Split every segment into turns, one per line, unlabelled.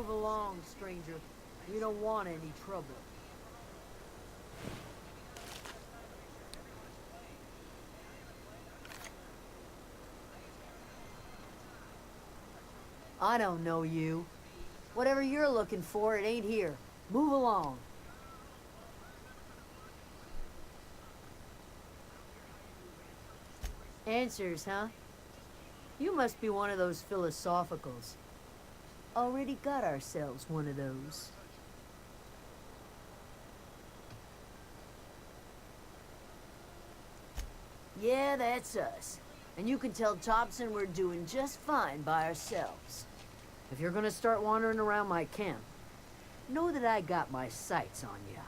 Move along, stranger. We don't want any trouble. I don't know you. Whatever you're looking for, it ain't here. Move along. Answers, huh? You must be one of those philosophicals. Already got ourselves one of those. Yeah, that's us. And you can tell Thompson we're doing just fine by ourselves. If you're gonna start wandering around my camp, know that I got my sights on you.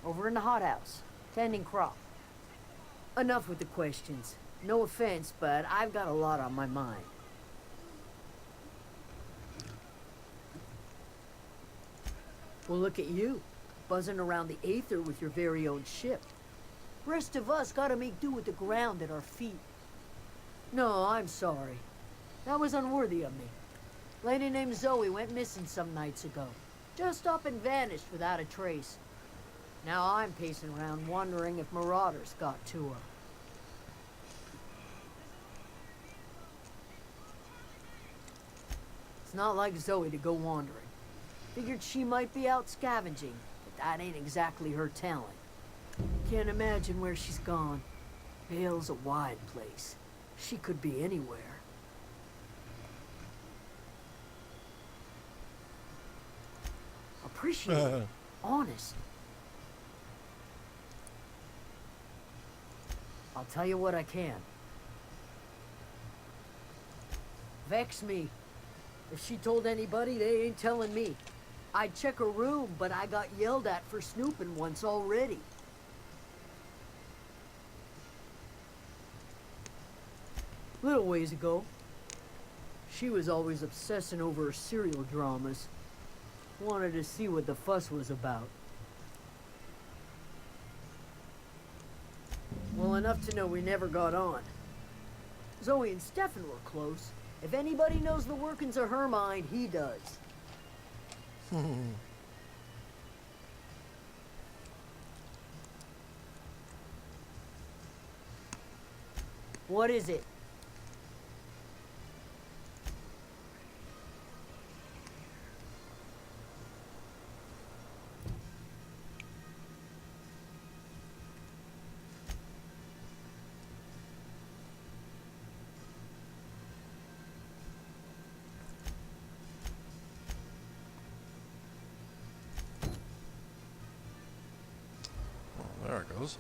Over in the hothouse, tending crop. Enough with the questions. No offense, but I've got a lot on my mind. Well, look at you, buzzing around the Aether with your very own ship. Rest of us gotta make do with the ground at our feet. No, I'm sorry. That was unworthy of me. Lady named Zoe went missing some nights ago. Just up and vanished without a trace. Now I'm pacing around wondering if marauders got to her. It's not like Zoe to go wandering. Figured she might be out scavenging, but that ain't exactly her talent. Can't imagine where she's gone. Vale's a wide place. She could be anywhere. Appreciate it. Honest. I'll tell you what I can. Vex me. If she told anybody, they ain't telling me. I'd check her room, but I got yelled at for snooping once already. Little ways ago, she was always obsessing over her serial dramas. Wanted to see what the fuss was about. Well, enough to know we never got on. Zoe and Stefan were close. If anybody knows the workings of her mind, he does. What is it?
There it goes.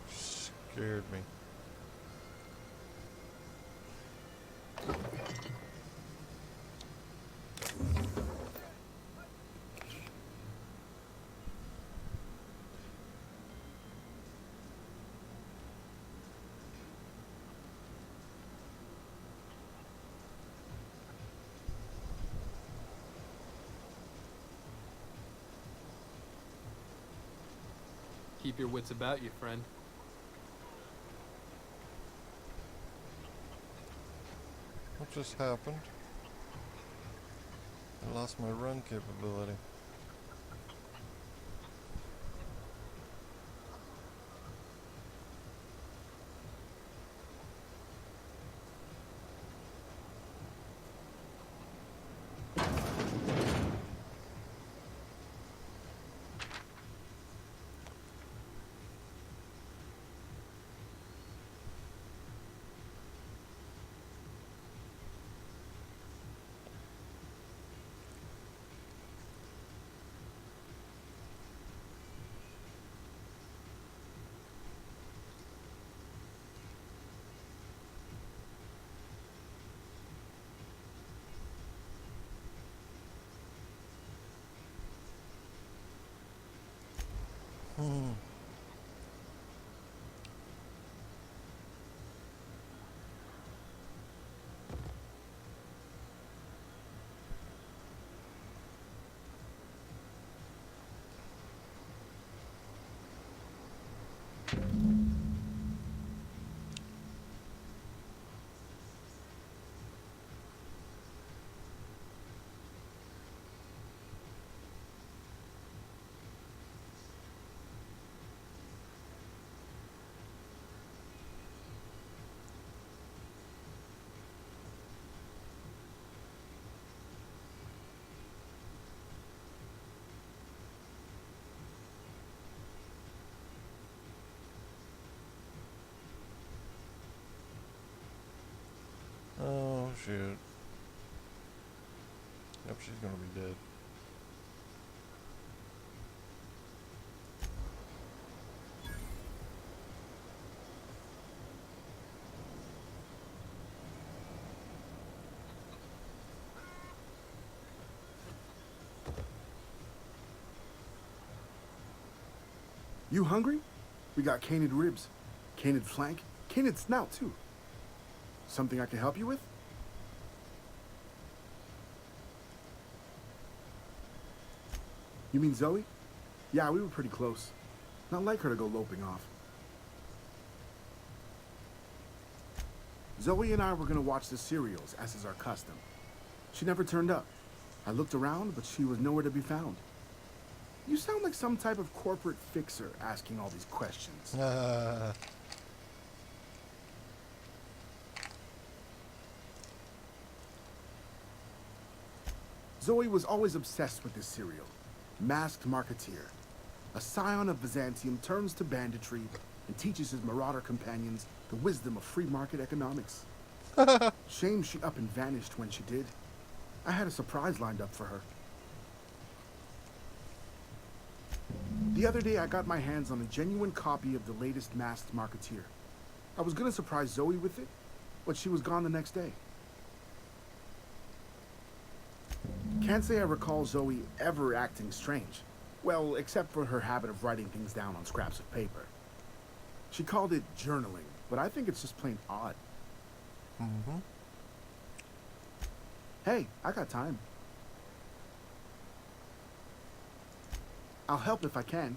Scared me.
Keep your wits about you, friend.
What just happened? I lost my run capability. Oh, shit. Yep, she's gonna be dead.
You hungry? We got canid ribs, canid flank, canid snout too. Something I can help you with? You mean Zoe? Yeah, we were pretty close. Not like her to go loping off. Zoe and I were gonna watch the serials, as is our custom. She never turned up. I looked around, but she was nowhere to be found. You sound like some type of corporate fixer asking all these questions. Zoe was always obsessed with this serial. Masked Marketeer. A scion of Byzantium turns to banditry and teaches his marauder companions the wisdom of free market economics. Shame she up and vanished when she did. I had a surprise lined up for her. The other day I got my hands on a genuine copy of the latest Masked Marketeer. I was gonna surprise Zoe with it, but she was gone the next day. Can't say I recall Zoe ever acting strange. Well, except for her habit of writing things down on scraps of paper. She called it journaling, but I think it's just plain odd.
Mm-hmm.
Hey, I got time. I'll help if I can.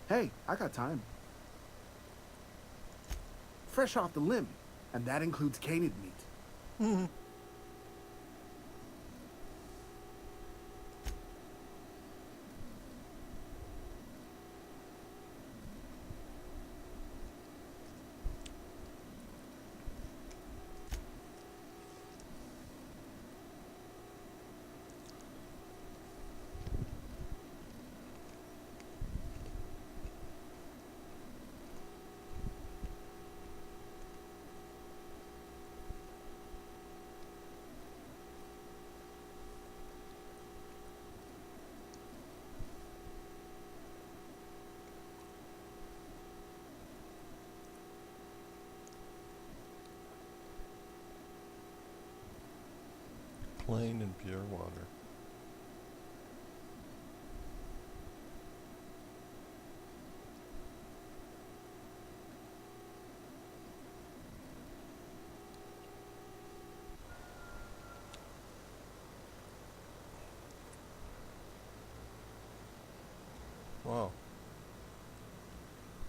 Hey, I got time. Fresh off the limb, and that includes canid meat.
Plain and pure water. Wow.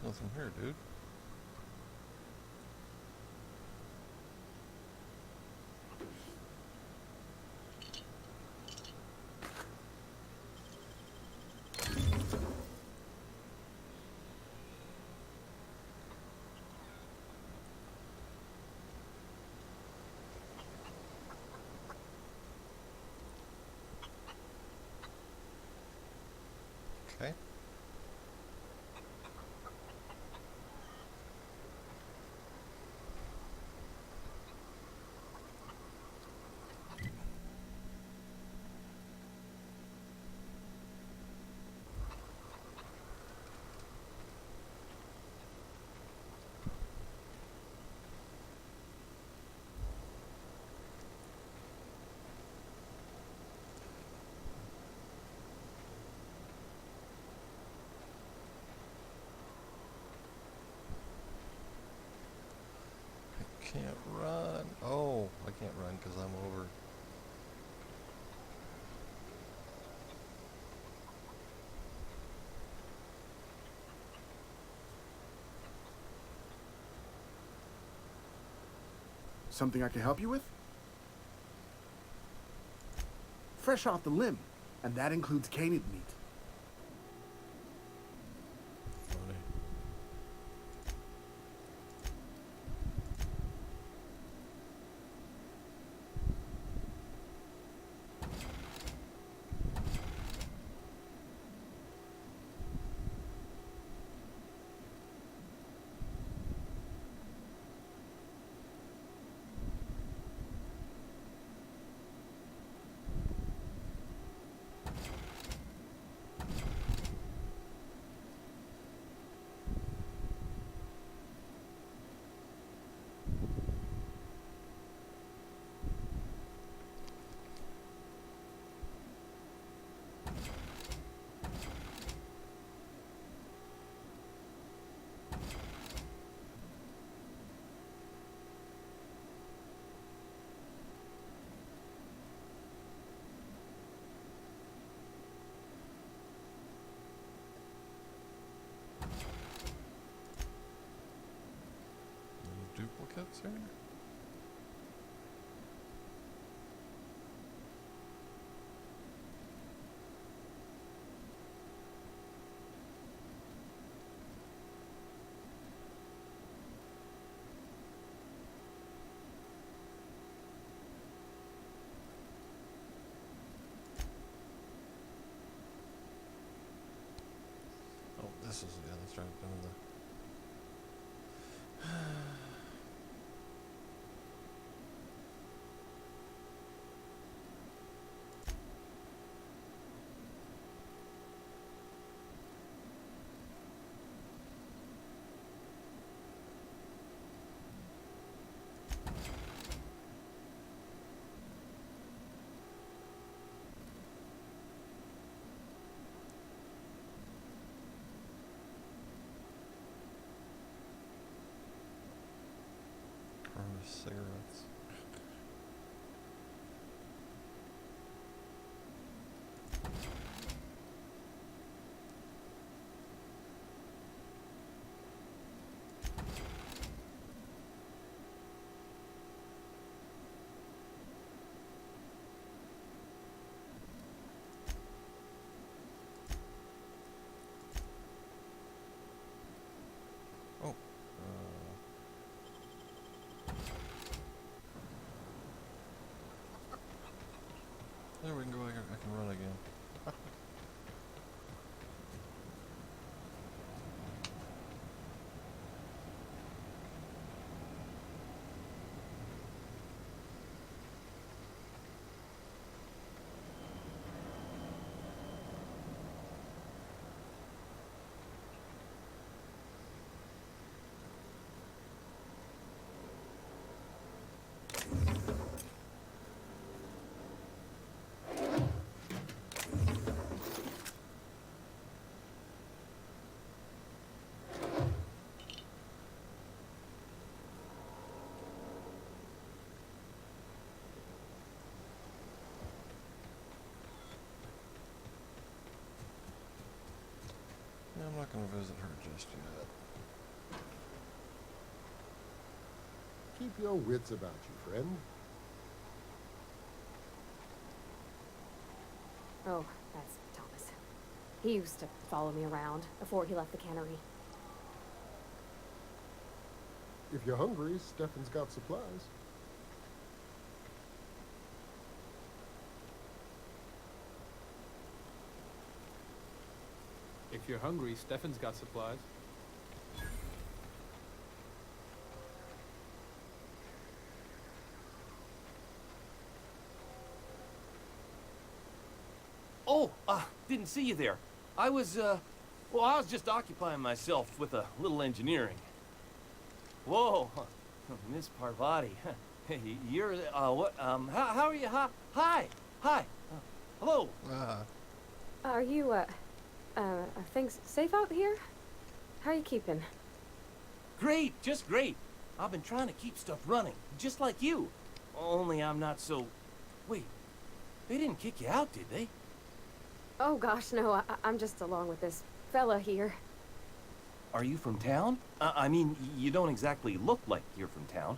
Nothing here, dude. Okay. Can't run. Oh, I can't run because I'm over.
Something I can help you with? Fresh off the limb, and that includes canid meat.
Funny. Any duplicates here? Oh, this is, yeah, that's right, doing the... cigarettes. Oh, there we can go. I can run again. Yeah, I'm not going to visit her just yet.
Keep your wits about you, friend.
Oh, that's Thomas. He used to follow me around before he left the cannery.
If you're hungry, Stefan's got supplies.
If you're hungry, Stefan's got supplies.
Oh, didn't see you there. I was just occupying myself with a little engineering. Whoa, Miss Parvati. Hey, you're, what, how are you? Hi. Hello.
Are you, are things safe out here? How are you keeping?
Great, just great. I've been trying to keep stuff running, just like you. Only I'm not so... Wait, they didn't kick you out, did they?
Oh gosh, no, I'm just along with this fella here.
Are you from town? I mean, you don't exactly look like you're from town.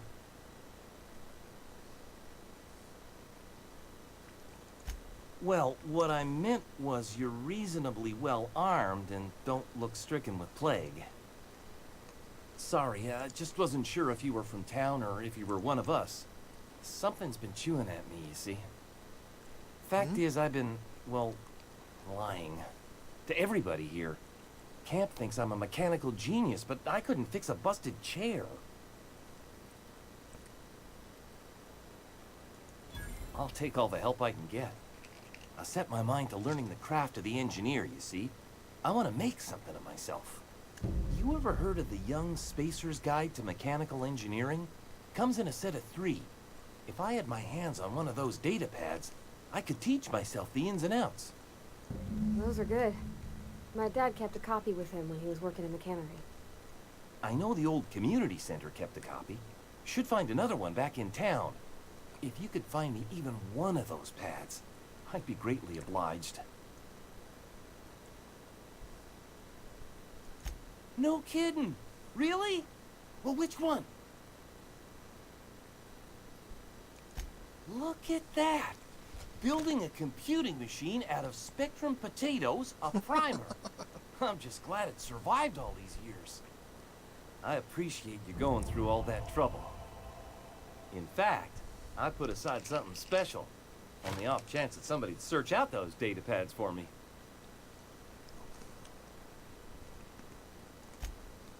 Well, what I meant was you're reasonably well armed and don't look stricken with plague. Sorry, I just wasn't sure if you were from town or if you were one of us. Something's been chewing at me, you see. Fact is, I've been, well, lying. To everybody here. Camp thinks I'm a mechanical genius, but I couldn't fix a busted chair. I'll take all the help I can get. I set my mind to learning the craft of the engineer, you see. I want to make something of myself. You ever heard of the Young Spacer's Guide to Mechanical Engineering? Comes in a set of 3. If I had my hands on one of those data pads, I could teach myself the ins and outs.
Those are good. My dad kept a copy with him when he was working in the cannery.
I know the old community center kept a copy. Should find another one back in town. If you could find me even one of those pads, I'd be greatly obliged. No kidding. Really? Well, which one? Look at that. Building a computing machine out of Spectrum potatoes, a primer. I'm just glad it survived all these years. I appreciate you going through all that trouble. In fact, I put aside something special on the off chance that somebody'd search out those data pads for me.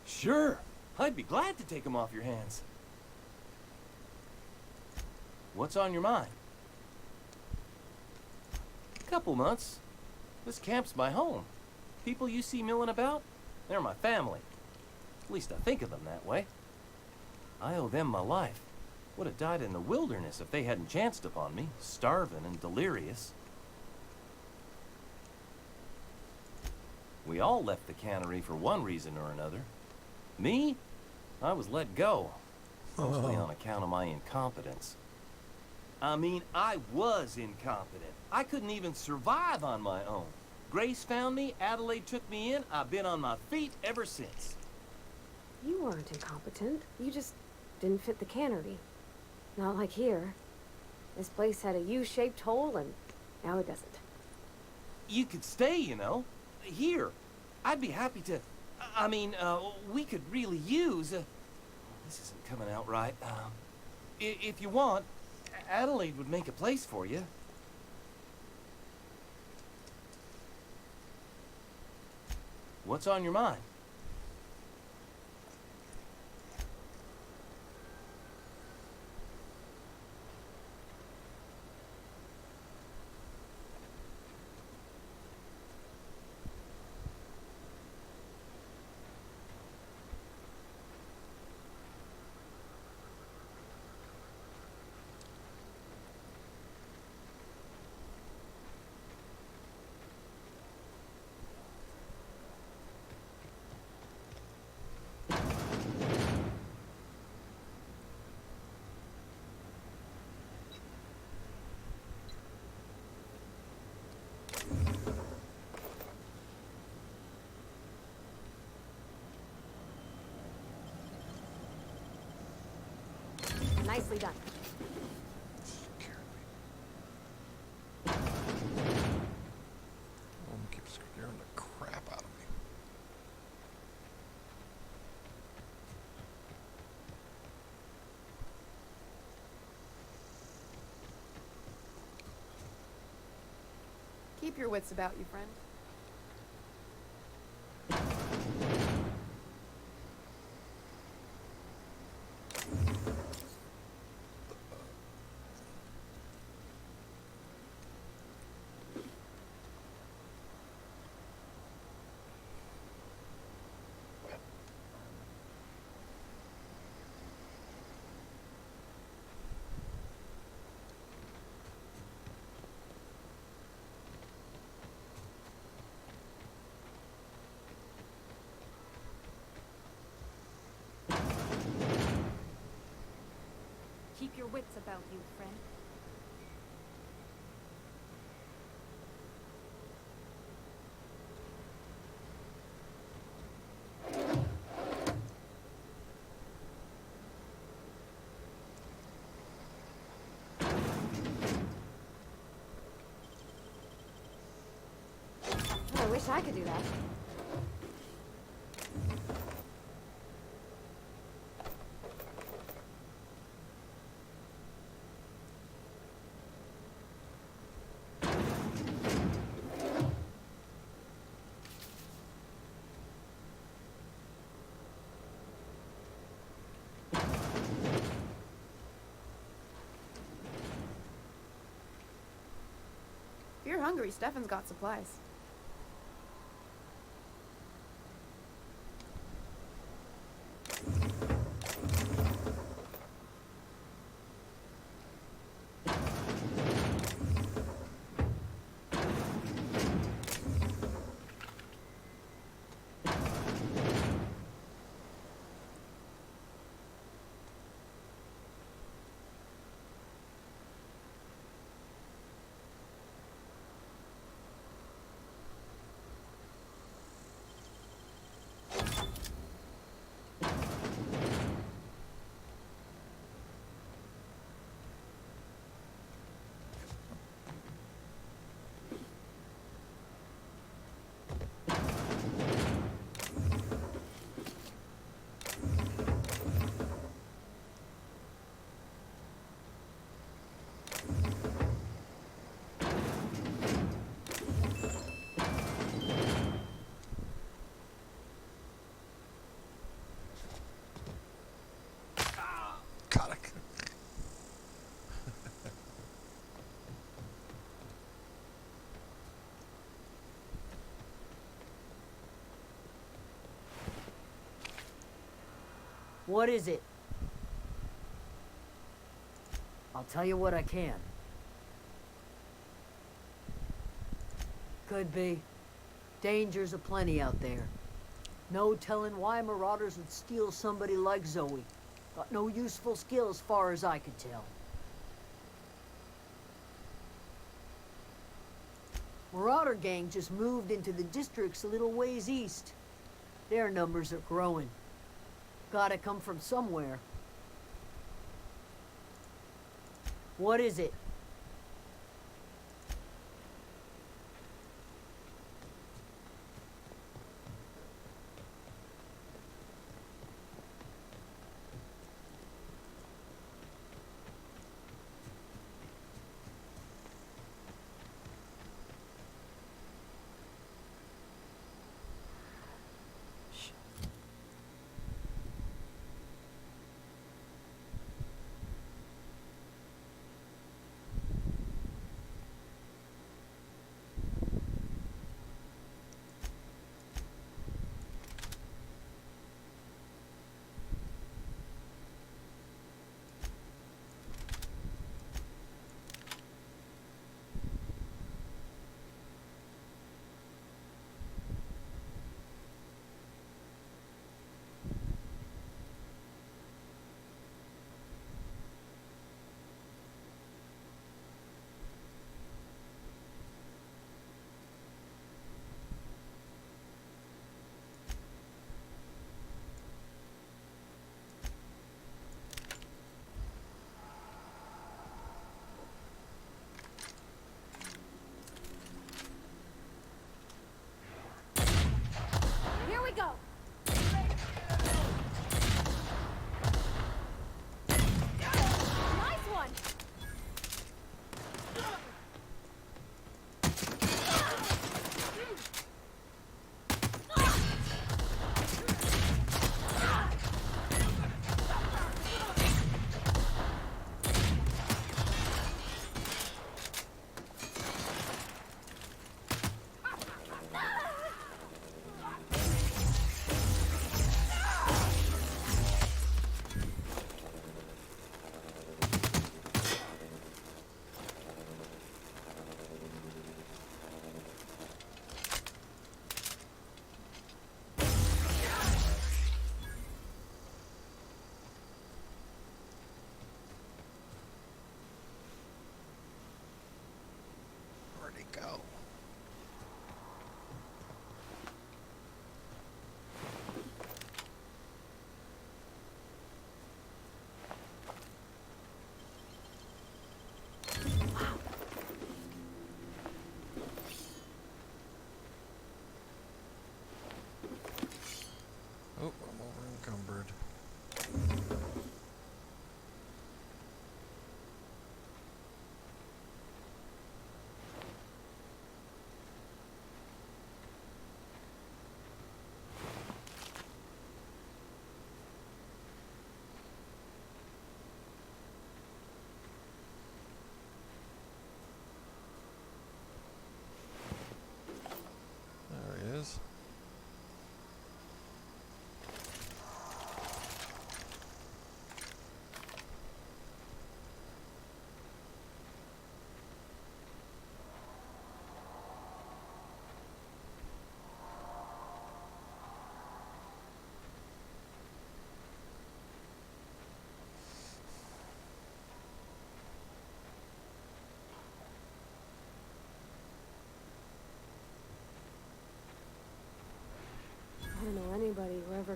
Sure, I'd be glad to take them off your hands. What's on your mind? Couple months. This camp's my home. People you see milling about, they're my family. At least I think of them that way. I owe them my life. Would have died in the wilderness if they hadn't chanced upon me, starving and delirious. We all left the cannery for one reason or another. Me? I was let go, mostly on account of my incompetence. I mean, I was incompetent. I couldn't even survive on my own. Grace found me, Adelaide took me in, I've been on my feet ever since.
You weren't incompetent. You just didn't fit the cannery. Not like here. This place had a U-shaped hole, and now it doesn't.
You could stay, you know. Here. I'd be happy to... I mean, we could really use... this isn't coming out right. If you want, Adelaide would make a place for you. What's on your mind?
Nicely done.
Keeps scaring the crap out of me.
Keep your wits about you, friend.
Keep your wits about you, friend.
Oh, I wish I could do that.
If you're hungry, Stefan's got supplies.
God,
What is it? I'll tell you what I can. Could be. Dangers aplenty out there. No telling why marauders would steal somebody like Zoe. Got no useful skill as far as I could tell. Marauder gang just moved into the districts a little ways east. Their numbers are growing. Gotta come from somewhere. What is it?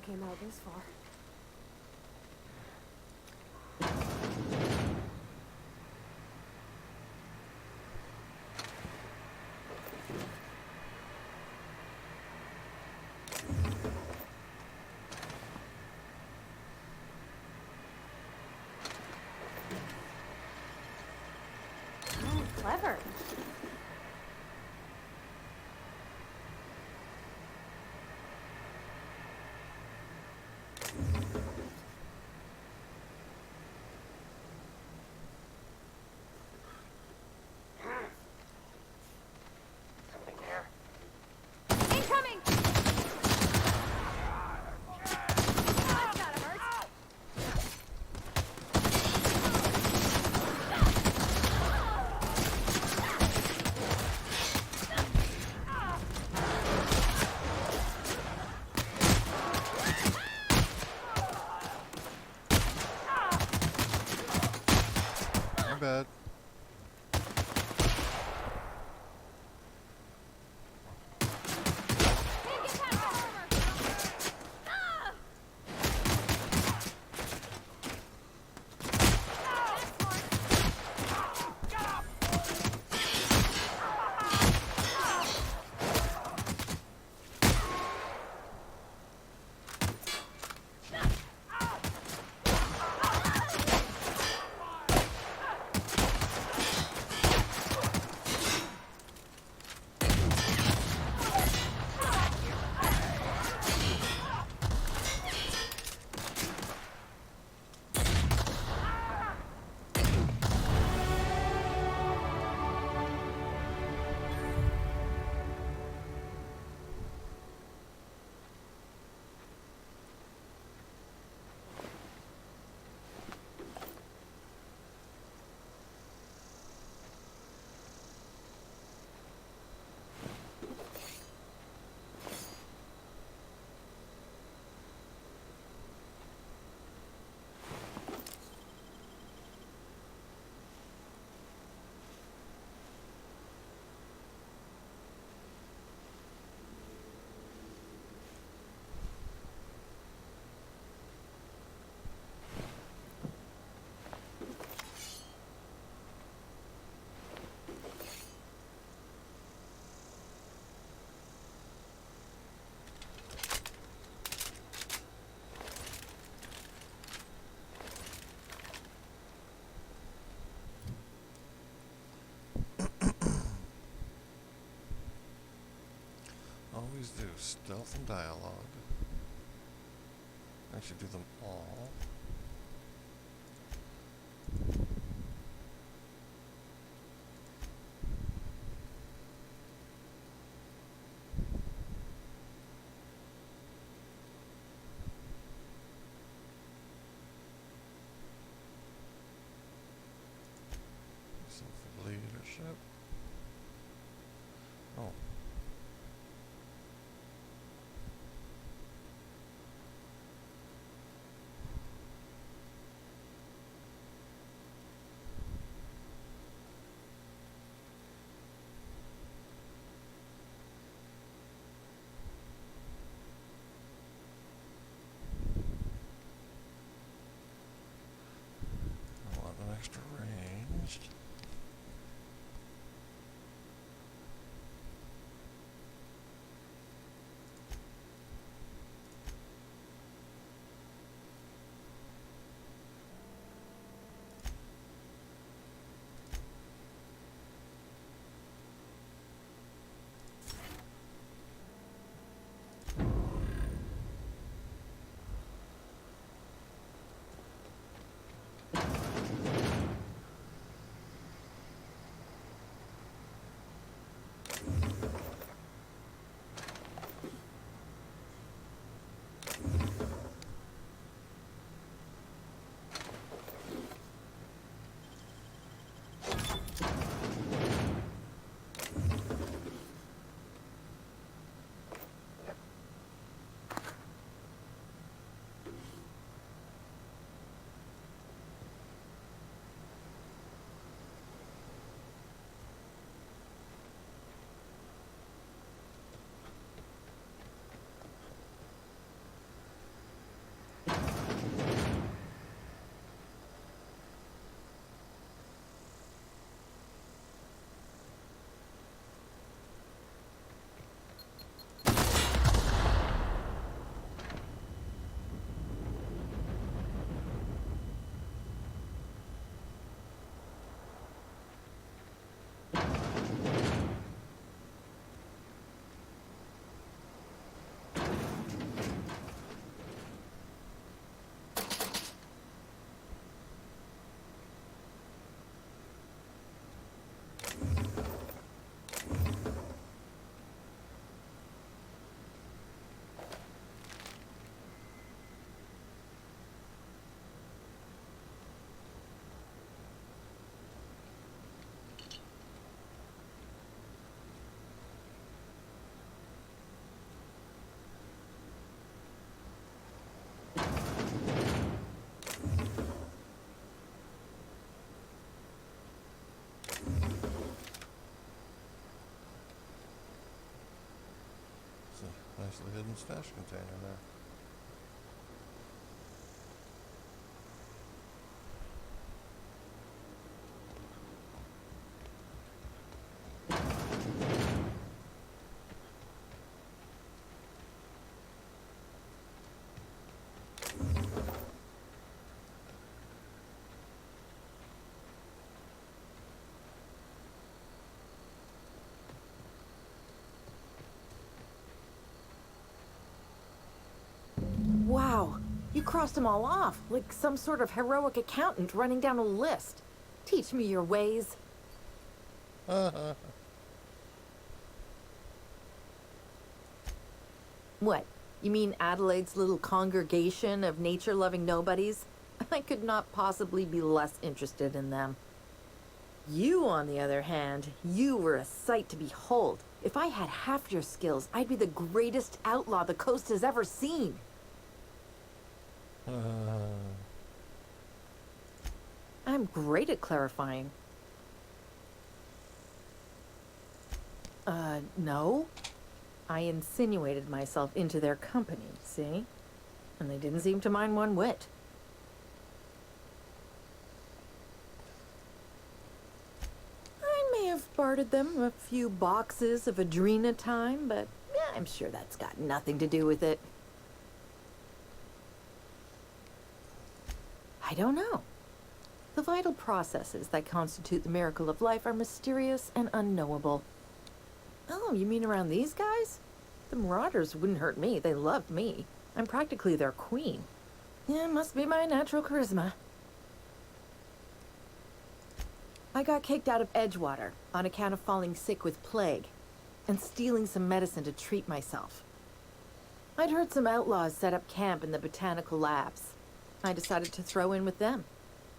came out this far. Oh, clever.
Incoming! That's gotta hurt.
My bad.
Can't get past the armor. Ah! That's one.
Always do stealth and dialogue. I should do them all. Self-leadership. Oh. Nicely hidden stash container there.
Wow, you crossed them all off, like some sort of heroic accountant running down a list. Teach me your ways. What? You mean Adelaide's little congregation of nature-loving nobodies? I could not possibly be less interested in them. You, on the other hand, you were a sight to behold. If I had half your skills, I'd be the greatest outlaw the coast has ever seen. I'm great at clarifying. No. I insinuated myself into their company, see? And they didn't seem to mind one whit. I may have bartered them a few boxes of Adrena time, but I'm sure that's got nothing to do with it. I don't know. The vital processes that constitute the miracle of life are mysterious and unknowable. Oh, you mean around these guys? The Marauders wouldn't hurt me. They love me. I'm practically their queen. Yeah, must be my natural charisma. I got kicked out of Edgewater on account of falling sick with plague and stealing some medicine to treat myself. I'd heard some outlaws set up camp in the botanical labs. I decided to throw in with them,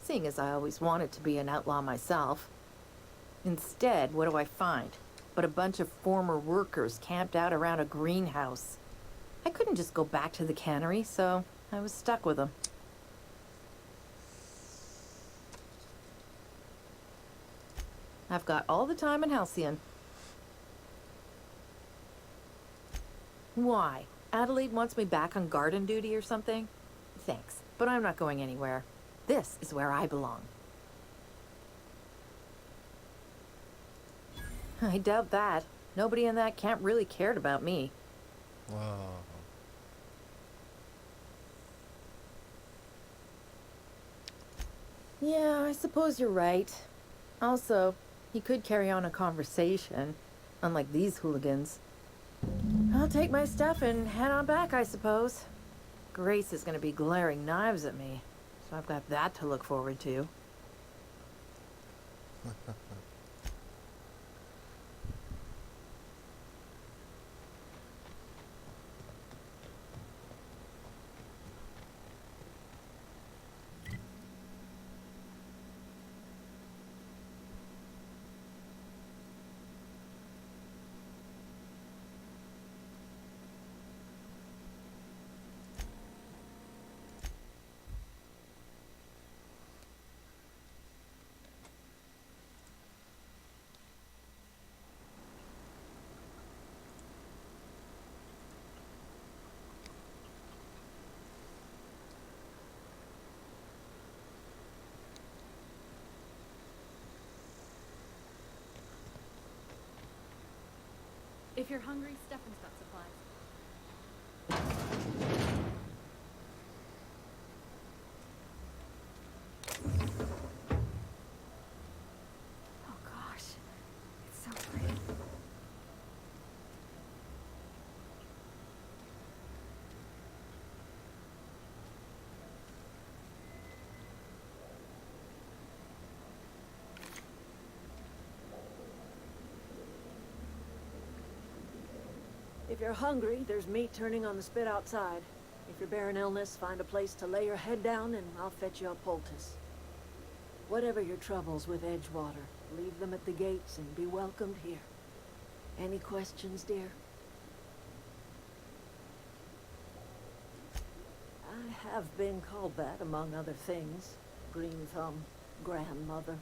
seeing as I always wanted to be an outlaw myself. Instead, what do I find? But a bunch of former workers camped out around a greenhouse. I couldn't just go back to the cannery, so I was stuck with them. I've got all the time in Halcyon. Why? Adelaide wants me back on garden duty or something? Thanks, but I'm not going anywhere. This is where I belong. I doubt that. Nobody in that camp really cared about me.
Wow.
Yeah, I suppose you're right. Also, he could carry on a conversation, unlike these hooligans. I'll take my stuff and head on back, I suppose. Grace is gonna be glaring knives at me, so I've got that to look forward to.
If you're hungry, Stefan's got supplies.
Oh gosh, it's so pretty.
If you're hungry, there's meat turning on the spit outside. If you're bearing illness, find a place to lay your head down and I'll fetch you a poultice. Whatever your troubles with Edgewater, leave them at the gates and be welcomed here. Any questions, dear? I have been called that, among other things. Green Thumb, grandmother,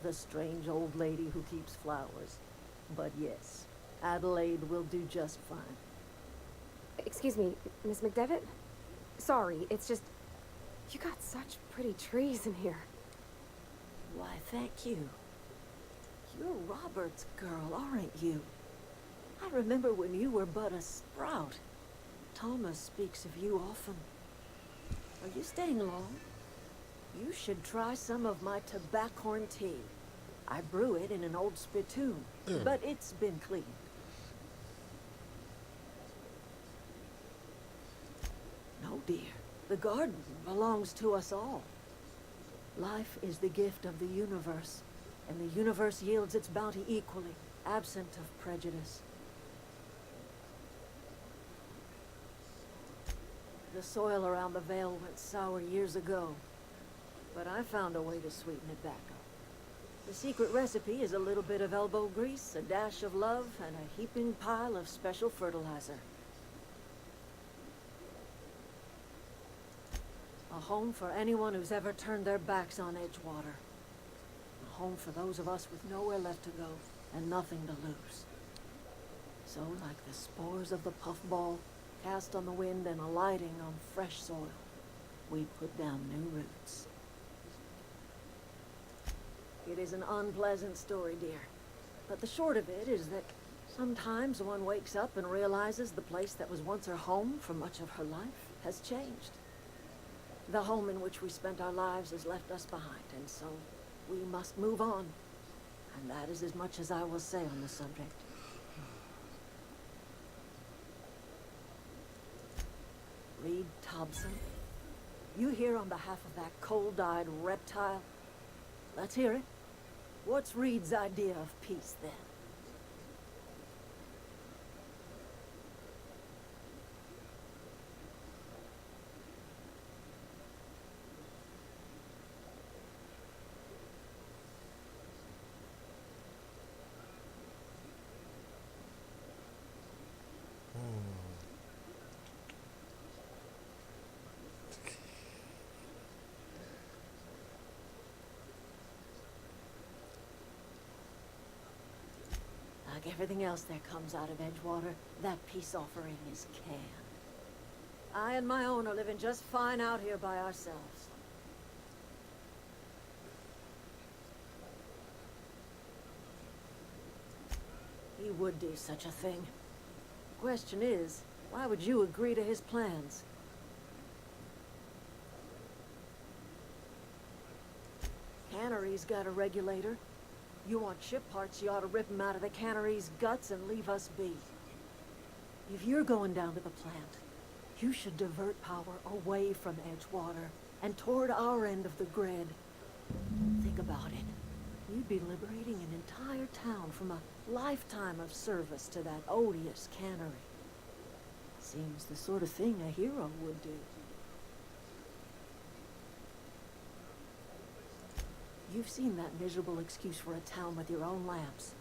the strange old lady who keeps flowers. But yes, Adelaide will do just fine.
Excuse me, Miss McDevitt? Sorry, it's just... You got such pretty trees in here.
Why, thank you. You're Robert's girl, aren't you? I remember when you were but a sprout. Thomas speaks of you often. Are you staying long? You should try some of my tobaccorn tea. I brew it in an old spittoon, but it's been cleaned. No, dear. The garden belongs to us all. Life is the gift of the universe, and the universe yields its bounty equally, absent of prejudice. The soil around the Vale went sour years ago, but I found a way to sweeten it back up. The secret recipe is a little bit of elbow grease, a dash of love, and a heaping pile of special fertilizer. A home for anyone who's ever turned their backs on Edgewater. A home for those of us with nowhere left to go and nothing to lose. So, like the spores of the puffball, cast on the wind and alighting on fresh soil, we put down new roots. It is an unpleasant story, dear. But the short of it is that sometimes one wakes up and realizes the place that was once her home for much of her life has changed. The home in which we spent our lives has left us behind, and so we must move on. And that is as much as I will say on the subject. Reed Thompson, you here on behalf of that cold-eyed reptile? Let's hear it. What's Reed's idea of peace, then? Like everything else that comes out of Edgewater, that peace offering is canned. I and my own are living just fine out here by ourselves. He would do such a thing. Question is, why would you agree to his plans? Cannery's got a regulator. You want ship parts, you ought to rip them out of the cannery's guts and leave us be. If you're going down to the plant, you should divert power away from Edgewater and toward our end of the grid. Think about it. You'd be liberating an entire town from a lifetime of service to that odious cannery. Seems the sort of thing a hero would do. You've seen that miserable excuse for a town with your own lamps.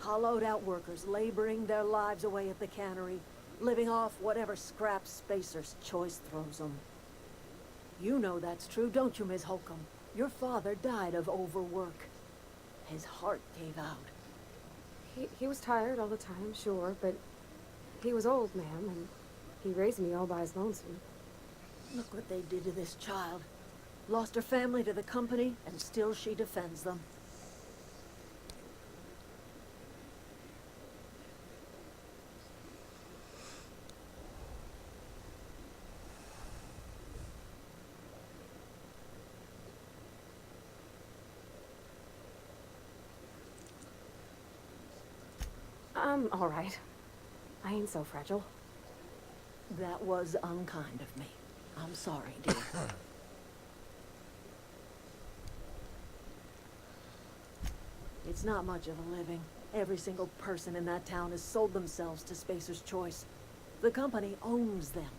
Hollowed out workers laboring their lives away at the cannery, living off whatever scraps Spacer's Choice throws them. You know that's true, don't you, Miss Holcomb? Your father died of overwork. His heart gave out.
He was tired all the time, sure, but he was old, ma'am, and he raised me all by his lonesome.
Look what they did to this child. Lost her family to the company, and still she defends them.
I'm all right. I ain't so fragile.
That was unkind of me. I'm sorry, dear. It's not much of a living. Every single person in that town has sold themselves to Spacer's Choice. The company owns them.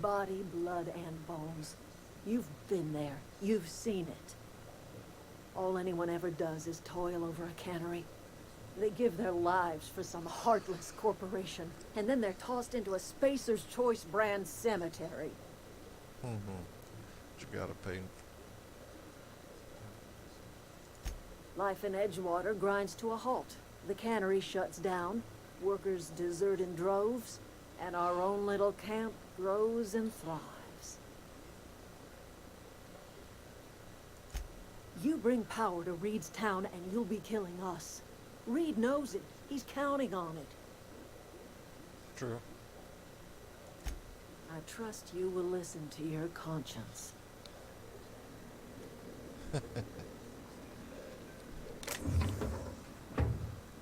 Body, blood, and bones. You've been there. You've seen it. All anyone ever does is toil over a cannery. They give their lives for some heartless corporation, and then they're tossed into a Spacer's Choice brand cemetery.
But you gotta pay.
Life in Edgewater grinds to a halt. The cannery shuts down, workers desert in droves,
And our own little camp grows and thrives.
You bring power to Reed's town and you'll be killing us. Reed knows it. He's counting on it.
True.
I trust you will listen to your conscience.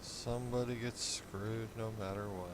Somebody gets screwed no matter what.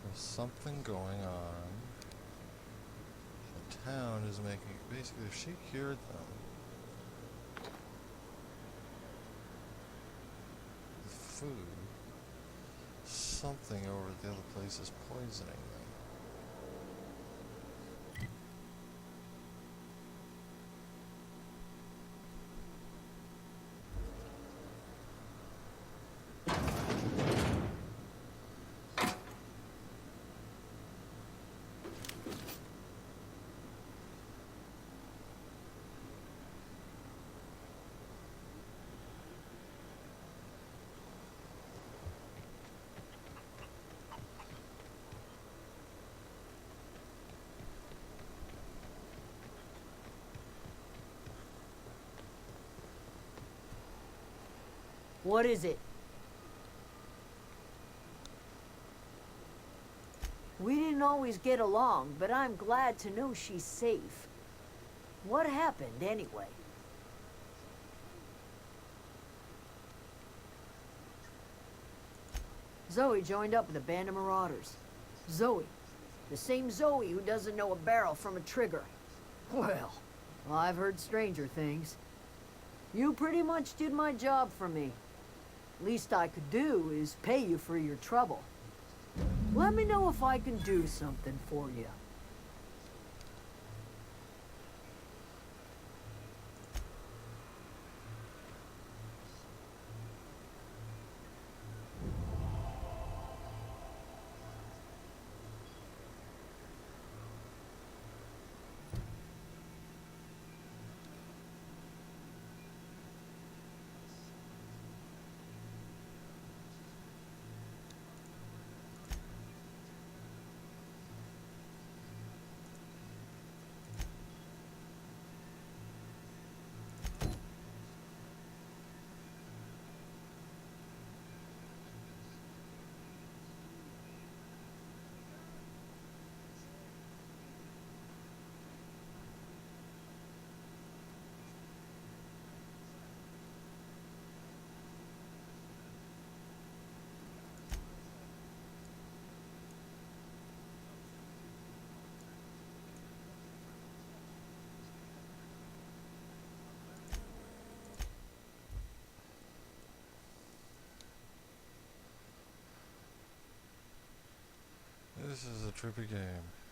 There's something going on. The town is making, basically, if she cured them, the food, something over at the other place is poisoning them.
What is it? We didn't always get along, but I'm glad to know she's safe. What happened, anyway? Zoe joined up with a band of marauders. Zoe. The same Zoe who doesn't know a barrel from a trigger. Well, I've heard stranger things. You pretty much did my job for me. Least I could do is pay you for your trouble. Let me know if I can do something for you.
This is a trippy game.